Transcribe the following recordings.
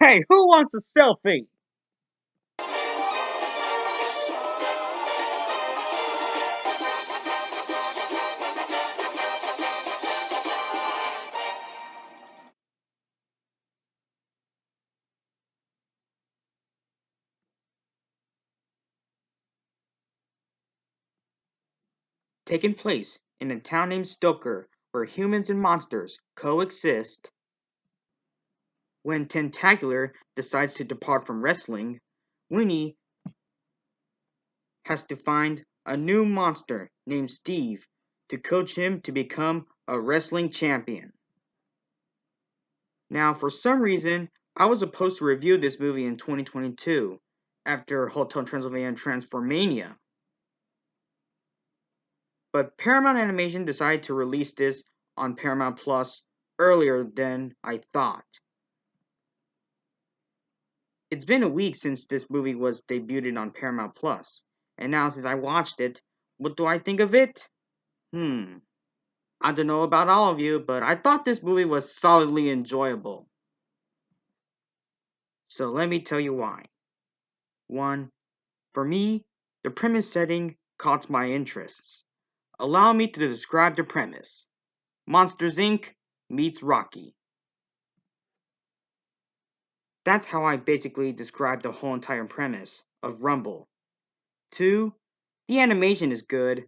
Hey, who wants a selfie? Taking place in a town named Stoker, where humans and monsters coexist. When Tentacular decides to depart from wrestling, Winnie has to find a new monster named Steve to coach him to become a wrestling champion. Now, for some reason, I was supposed to review this movie in 2022 after Hotel Transylvania Transformania. But Paramount Animation decided to release this on Paramount Plus earlier than I thought. It's been a week since this movie was debuted on Paramount Plus, and now since I watched it, what do I think of it? I don't know about all of you, but I thought this movie was solidly enjoyable. So let me tell you why. 1. For me, the premise setting caught my interests. Allow me to describe the premise. Monsters Inc. meets Rocky. That's how I basically describe the whole entire premise of Rumble. 2. The animation is good,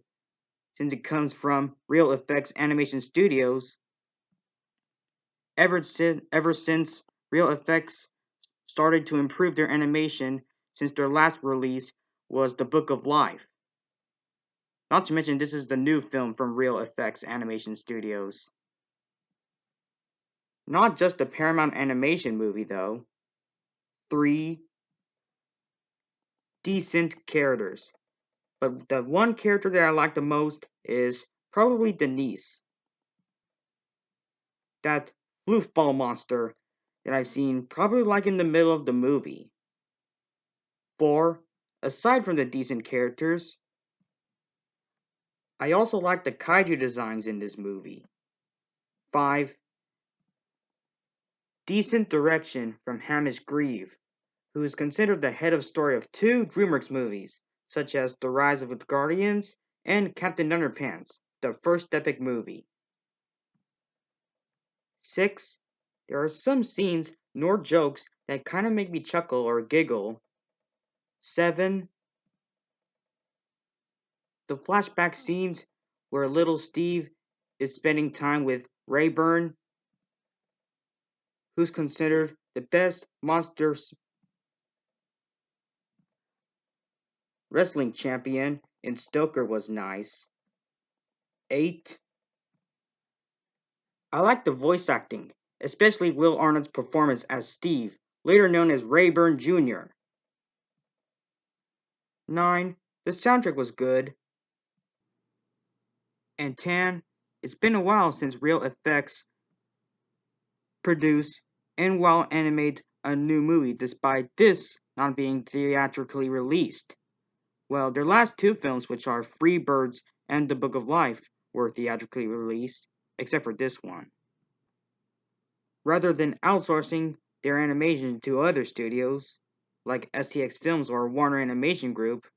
since it comes from Real Effects Animation Studios. Ever since Real Effects started to improve their animation since their last release was The Book of Life. Not to mention, this is the new film from Real Effects Animation Studios. Not just a Paramount Animation movie, though. 3. Decent characters. But the one character that I like the most is probably Denise. That floofball monster that I've seen probably like in the middle of the movie. 4. Aside from the decent characters, I also like the kaiju designs in this movie. 5. Decent direction from Hamish Grieve, who is considered the head of story of two DreamWorks movies, such as The Rise of the Guardians and Captain Underpants, the first epic movie. 6. There are some scenes nor jokes that kind of make me chuckle or giggle. 7. The flashback scenes where little Steve is spending time with Rayburn, who's considered the best monster wrestling champion in Stoker, was nice. 8. I like the voice acting, especially Will Arnett's performance as Steve, later known as Rayburn Jr. 9. The soundtrack was good. And 10. It's been a while since Real Effects produced and while animate a new movie despite this not being theatrically released. Well, their last two films, which are Free Birds and The Book of Life, were theatrically released, except for this one. Rather than outsourcing their animation to other studios, like STX Films or Warner Animation Group,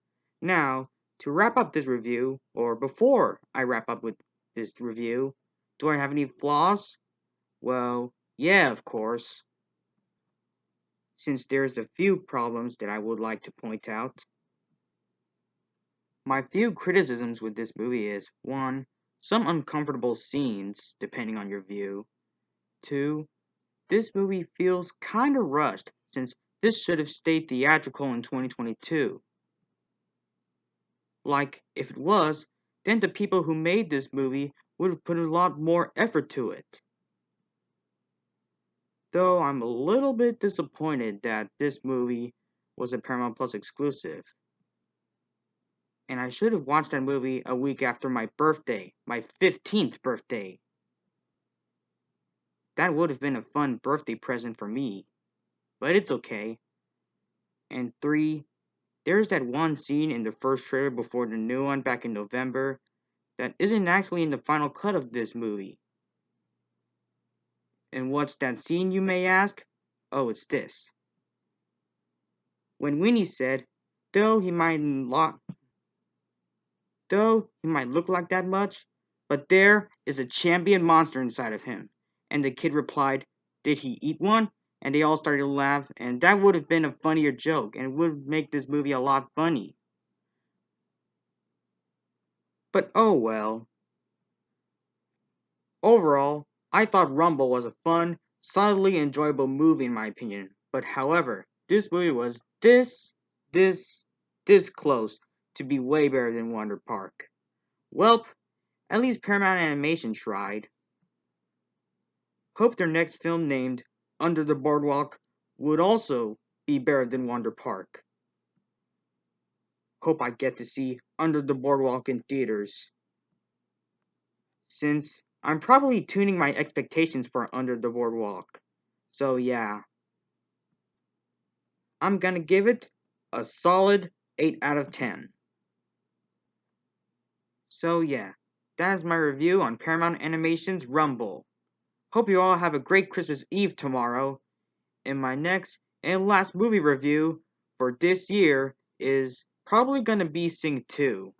now, to wrap up this review, or before I wrap up with this review, do I have any flaws? Well, yeah, of course. Since there's a few problems that I would like to point out. My few criticisms with this movie is 1. Some uncomfortable scenes, depending on your view. 2. This movie feels kinda rushed, since this should have stayed theatrical in 2022. Like, if it was, then the people who made this movie would have put a lot more effort to it. Though I'm a little bit disappointed that this movie was a Paramount Plus exclusive. And I should have watched that movie a week after my birthday, my 15th birthday. That would have been a fun birthday present for me. But it's okay. And 3, there's that one scene in the first trailer before the new one back in November that isn't actually in the final cut of this movie. And what's that scene, you may ask? Oh, it's this. When Winnie said, though he might lo- though he might look like that much, but there is a champion monster inside of him. And the kid replied, did he eat one? And they all started to laugh, and that would have been a funnier joke, and would make this movie a lot funny. But oh well. Overall, I thought Rumble was a fun, solidly enjoyable movie in my opinion. But however, this movie was this, this close to be way better than Wonder Park. Welp, at least Paramount Animation tried. Hope their next film named Under the Boardwalk would also be better than Wonder Park. Hope I get to see Under the Boardwalk in theaters. Since I'm probably tuning my expectations for Under the Boardwalk. So yeah, I'm gonna give it a solid 8 out of 10. So yeah, that is my review on Paramount Animation's Rumble. Hope you all have a great Christmas Eve tomorrow. And my next and last movie review for this year is probably gonna be Sing 2.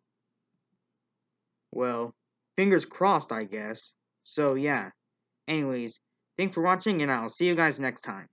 Well, fingers crossed, I guess. So yeah. Anyways, thanks for watching and I'll see you guys next time.